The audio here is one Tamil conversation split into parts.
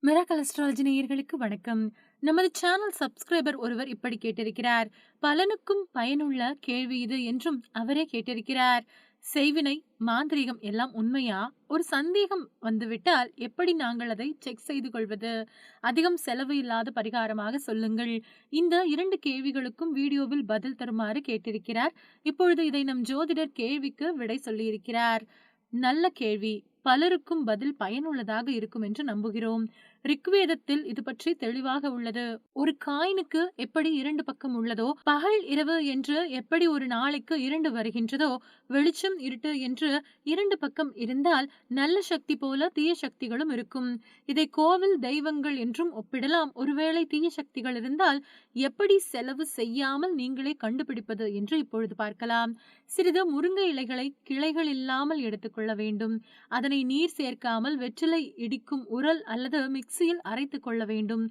மிராக்கல் அஸ்ட்ராலஜி நேயர்களுக்கு வணக்கம். நமது சேனல் சப்ஸ்கிரைபர் ஒருவர் இப்படி கேட்டிருக்கிறார். பலனுக்கும் பயனுள்ள கேள்வி இது என்றும் அவரே கேட்டிருக்கிறார். செய்வினை, மாந்திரீகம் எல்லாம் உண்மையா? ஒரு சந்தேகம் வந்துவிட்டால் எப்படி நாங்கள் அதை செக் செய்து கொள்வது? அதிகம் செலவு இல்லாத பரிகாரமாக சொல்லுங்கள். இந்த 2 கேள்விகளுக்கும் வீடியோவில் பதில் தருமாறு கேட்டிருக்கிறார். இப்பொழுது இதை நம் ஜோதிடர் கேள்விக்கு விடை சொல்லியிருக்கிறார். நல்ல கேள்வி. பலருக்கும் பதில் பயனுள்ளதாக இருக்கும் என்று நம்புகிறோம். ரிக்வேதத்தில் இது பற்றி தெளிவாக உள்ளது. ஒரு காயினுக்கு எப்படி 2 பக்கம் உள்ளதோ, பகல் இரவு என்று எப்படி ஒரு நாளைக்கு 2 வருகின்றதோ, வெளிச்சம் இருட்டு என்று 2 பக்கம் இருந்தால் நல்ல சக்தி போல தீய சக்திகளும் இருக்கும். இதை கோவில் தெய்வங்கள் என்றும் ஒப்பிடலாம். ஒருவேளை தீய சக்திகள் இருந்தால் எப்படி செலவு செய்யாமல் நீங்களே கண்டுபிடிப்பது என்று இப்பொழுது பார்க்கலாம். சிறிது முருங்கை இலைகளை கிளைகள் இல்லாமல் எடுத்துக்கொள்ள வேண்டும். அதனை நீர் சேர்க்காமல் வெற்றிலை இடிக்கும் உரல் அல்லது மிக்சியில் அரைத்துக் கொள்ள வேண்டும்.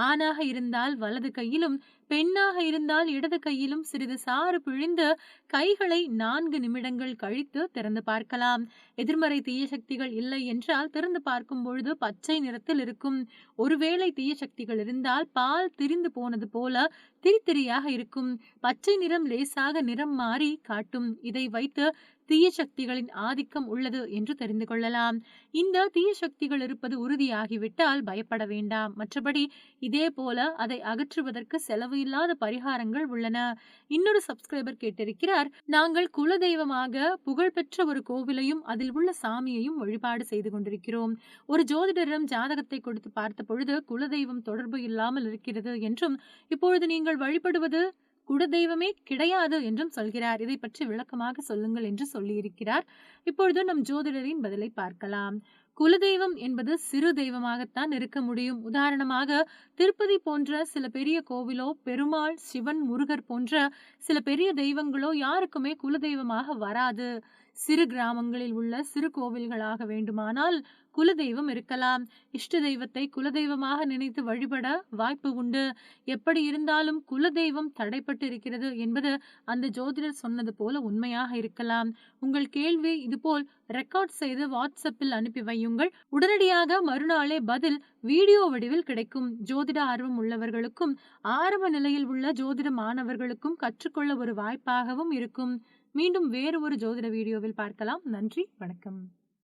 ஆணாக இருந்தால் வலது கையிலும், பெண்ணாக இருந்தால் இடது கையிலும் சிறிது சாறு பிழிந்து கைகளை 4 நிமிடங்கள் கழித்து திறந்து பார்க்கலாம். எதிர்மறை தீய சக்திகள் இல்லை என்றால் திறந்து பார்க்கும் பொழுது பச்சை நிறத்தில் இருக்கும். ஒருவேளை தீய சக்திகள் இருந்தால் பால் திரிந்து போனது போல திரித்திரியாக இருக்கும். பச்சை நிறம் லேசாக நிறம் மாறி காட்டும். இதை வைத்து தீய சக்திகளின் ஆதிக்கம் உள்ளது என்று தெரிந்து கொள்ளலாம். இந்த தீய சக்திகள் இருப்பது உறுதியாகிவிட்டால் பயப்பட வேண்டாம். மற்றபடி இதே போல அதை அகற்றுவதற்கு செலவு இல்லாத பரிகாரங்கள் உள்ளன. இன்னொரு சப்ஸ்கிரைபர் கேட்டிருக்கிறார். நாங்கள் குலதெய்வமாக புகழ்பெற்ற ஒரு கோவிலையும் அதில் உள்ள சாமியையும் வழிபாடு செய்து கொண்டிருக்கிறோம். ஒரு ஜோதிடரிடம் ஜாதகத்தை கொடுத்து பார்த்த பொழுது குலதெய்வம் தொடர்பு இல்லாமல் இருக்கிறது என்றும், இப்பொழுது நீங்கள் வழிபடுவது குலதெய்வமே கிடையாது என்றும் சொல்கிறார். இதை பற்றி விளக்கமாக சொல்லுங்கள் என்று சொல்லியிருக்கிறார். இப்பொழுது நம் ஜோதிடரின் பதிலை பார்க்கலாம். குலதெய்வம் என்பது சிறு தெய்வமாகத்தான் இருக்க முடியும். உதாரணமாக திருப்பதி போன்ற சில பெரிய கோவிலோ, பெருமாள், சிவன், முருகர் போன்ற சில பெரிய தெய்வங்களோ யாருக்குமே குலதெய்வமாக வராது. சிறு கிராமங்களில் உள்ள சிறு கோவில்களாக வேண்டுமானால் குலதெய்வம் இருக்கலாம். இஷ்ட தெய்வத்தை குலதெய்வமாக நினைத்து வழிபட வாய்ப்பு உண்டு. எப்படி இருந்தாலும் குலதெய்வம் தடைப்பட்டு இருக்கிறது என்பது அந்த ஜோதிடர் சொன்னது போல உண்மையாக இருக்கலாம். உங்கள் கேள்வி இதுபோல் ரெக்கார்ட் செய்து வாட்ஸ்அப்பில் அனுப்பி வையுங்கள். உடனடியாக மறுநாளே பதில் வீடியோ வடிவில் கிடைக்கும். ஜோதிட ஆர்வம் உள்ளவர்களுக்கும் ஆரம்ப நிலையில் உள்ள ஜோதிட மாணவர்களுக்கும் கற்றுக்கொள்ள ஒரு வாய்ப்பாகவும் இருக்கும். மீண்டும் வேறு ஒரு ஜோதிட வீடியோவில் பார்க்கலாம். நன்றி, வணக்கம்.